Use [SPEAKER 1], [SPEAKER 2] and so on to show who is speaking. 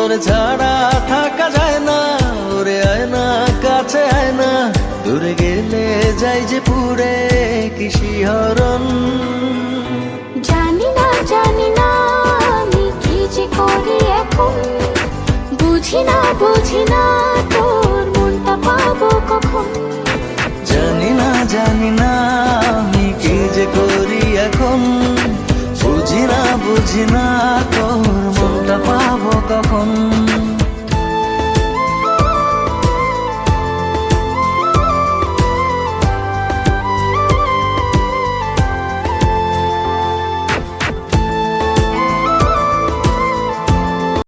[SPEAKER 1] তোর ছাড়া থাকা যায় না, ওরে আয় না কাছে আয় না, দূরে গেলে যাই যে পুরে কি শিহরণ।
[SPEAKER 2] জানি না আমি কি যে করি এখন, বুঝি না তোর মনটা পাবো কখন।
[SPEAKER 1] জানি না আমি কি যে করি এখন, বুঝি না তোর মনটা পাবো কখন।